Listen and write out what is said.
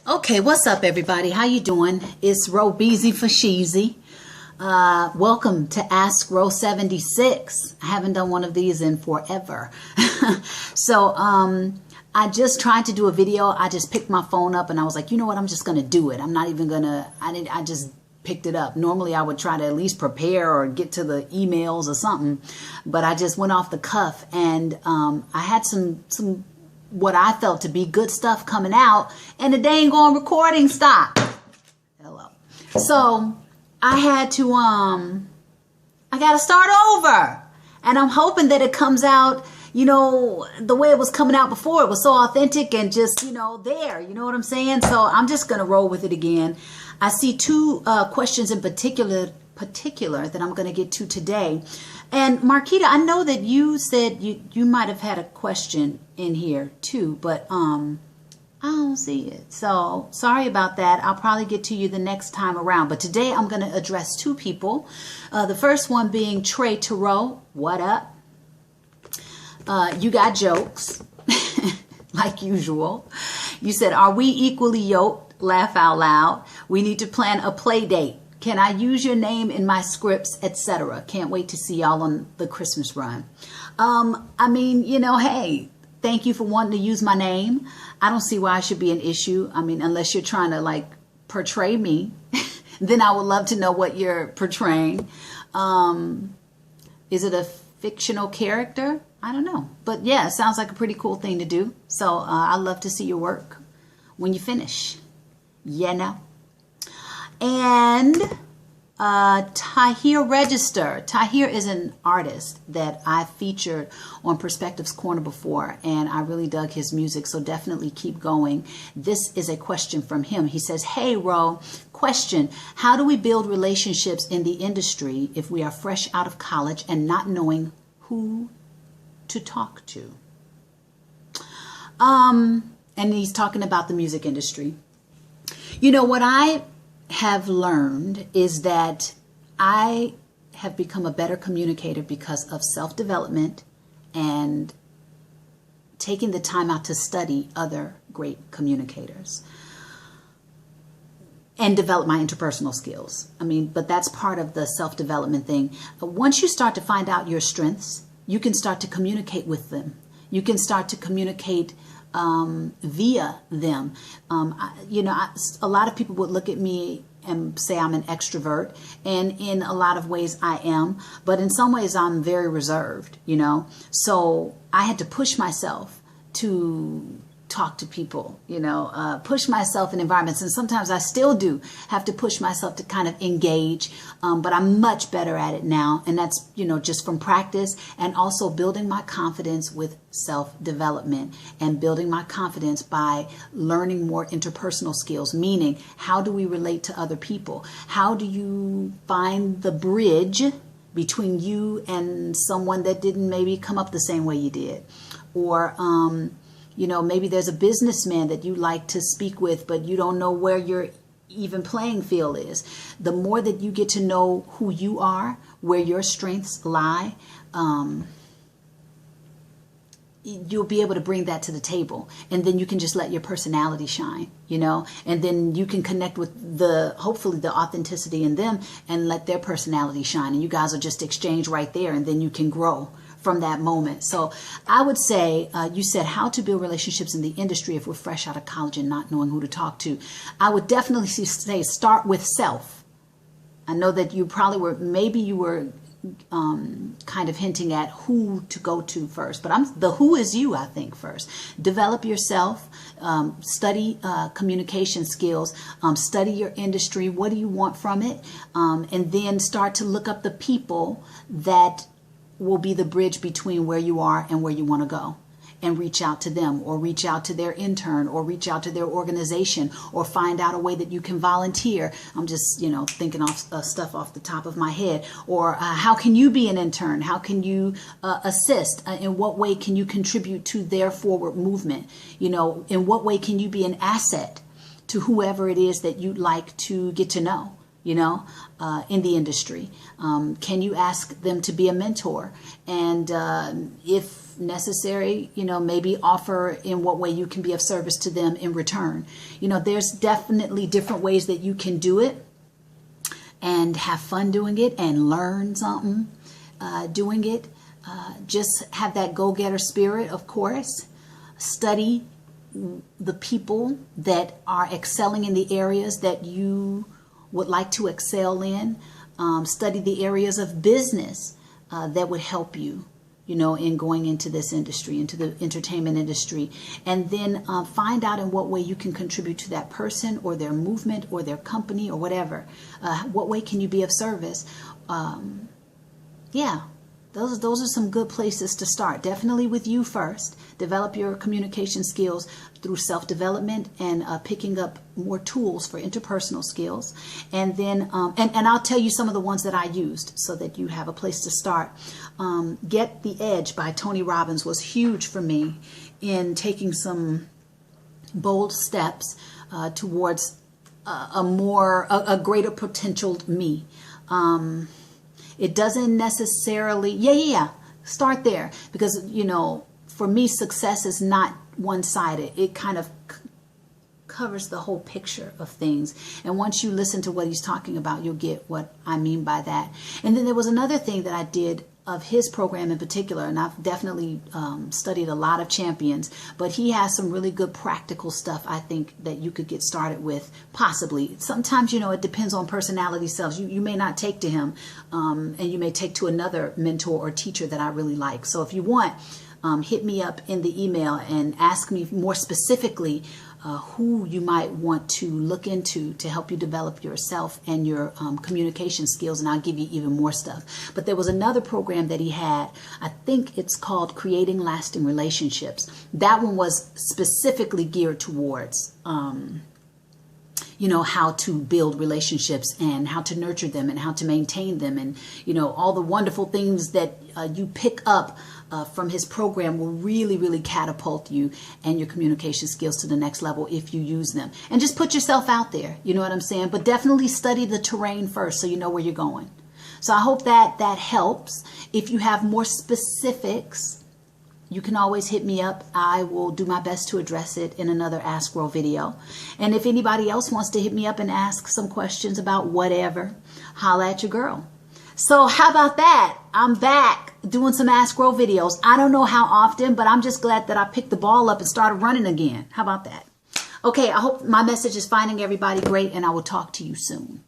Okay, what's up, everybody? How you doing? It's Ro Beezy for Sheezy. Welcome to Ask Ro 76. I haven't done one of these in forever. I just tried to do a video. I just picked my phone up and I was like, you know what? I'm just going to do it. I'm not even going to, I just picked it up. Normally I would try to at least prepare or get to the emails or something, but I just went off the cuff and I had some what I felt to be good stuff coming out, and the dang on recording stopped. Hello. So I had to I gotta start over. And I'm hoping that it comes out, the way it was coming out before. It was so authentic and just, there. You know what I'm saying? So I'm just gonna roll with it again. I see two questions in particular that I'm going to get to today. And Marquita, I know that you said you might have had a question in here too, but I don't see it. So sorry about that. I'll probably get to you the next time around. But today I'm going to address two people. The first one being Trey Tarot. What up? You got jokes, like usual. You said, are we equally yoked? Laugh out loud. We need to plan a play date. Can I use your name in my scripts, etc.? Can't wait to see y'all on the Christmas run. Hey, thank you for wanting to use my name. I don't see why it should be an issue. Unless you're trying to portray me, then I would love to know what you're portraying. Is it a fictional character? I don't know. But yeah, it sounds like a pretty cool thing to do. So I'd love to see your work when you finish. And Tahir Register. Tahir is an artist that I featured on Perspectives Corner before, and I really dug his music, so definitely keep going. This is a question from him. He says, hey, Ro, question, how do we build relationships in the industry if we are fresh out of college and not knowing who to talk to? And he's talking about the music industry. What I have learned is that I have become a better communicator because of self-development and taking the time out to study other great communicators and develop my interpersonal skills. But that's part of the self-development thing. Once you start to find out your strengths, you can start to communicate with them. You can start to communicate via them. A lot of people would look at me and say I'm an extrovert, and in a lot of ways I am, but in some ways I'm very reserved, So I had to push myself to talk to people, push myself in environments. And sometimes I still do have to push myself to kind of engage, but I'm much better at it now. And that's, just from practice and also building my confidence with self-development and building my confidence by learning more interpersonal skills, meaning how do we relate to other people? How do you find the bridge between you and someone that didn't maybe come up the same way you did? Or, maybe there's a businessman that you like to speak with, but you don't know where your even playing field is. The more that you get to know who you are, where your strengths lie, you'll be able to bring that to the table. And then you can just let your personality shine, and then you can connect with hopefully the authenticity in them and let their personality shine. And you guys will just exchange right there, and then you can grow from that moment. So I would say, you said how to build relationships in the industry if we're fresh out of college and not knowing who to talk to. I would definitely say start with self. I know that you probably were kind of hinting at who to go to first, but the who is you, I think, first. Develop yourself, study communication skills, study your industry. What do you want from it? And then start to look up the people that will be the bridge between where you are and where you want to go, and reach out to them, or reach out to their intern, or reach out to their organization, or find out a way that you can volunteer. I'm just, thinking off stuff off the top of my head. Or how can you be an intern? How can you assist? In what way can you contribute to their forward movement? In what way can you be an asset to whoever it is that you'd like to get to know? in the industry? Can you ask them to be a mentor? And if necessary, maybe offer in what way you can be of service to them in return. There's definitely different ways that you can do it and have fun doing it and learn something doing it. Just have that go-getter spirit, of course. Study the people that are excelling in the areas that you would like to excel in. Study the areas of business that would help you, in going into this industry, into the entertainment industry. And then find out in what way you can contribute to that person or their movement or their company or whatever. What way can you be of service? Yeah. Those are some good places to start. Definitely with you first. Develop your communication skills through self-development and picking up more tools for interpersonal skills. And then, and I'll tell you some of the ones that I used so that you have a place to start. Get the Edge by Tony Robbins was huge for me in taking some bold steps towards a greater potentialed me. It doesn't necessarily, start there, because, for me, success is not one-sided. It kind of covers the whole picture of things. And once you listen to what he's talking about, you'll get what I mean by that. And then there was another thing that I did of his program in particular, and I've definitely studied a lot of champions, but he has some really good practical stuff, I think, that you could get started with, possibly. Sometimes, it depends on personality selves. You may not take to him, and you may take to another mentor or teacher that I really like. So if you want, hit me up in the email and ask me more specifically who you might want to look into to help you develop yourself and your communication skills, and I'll give you even more stuff. But there was another program that he had. I think it's called Creating Lasting Relationships. That one was specifically geared towards how to build relationships and how to nurture them and how to maintain them, and all the wonderful things that you pick up from his program will really, really catapult you and your communication skills to the next level if you use them. And just put yourself out there, you know what I'm saying? But definitely study the terrain first so you know where you're going. So I hope that helps. If you have more specifics, you can always hit me up. I will do my best to address it in another Ask Rho video. And if anybody else wants to hit me up and ask some questions about whatever, holla at your girl. So how about that? I'm back doing some Ask Rho videos. I don't know how often, but I'm just glad that I picked the ball up and started running again. How about that? Okay, I hope my message is finding everybody great, and I will talk to you soon.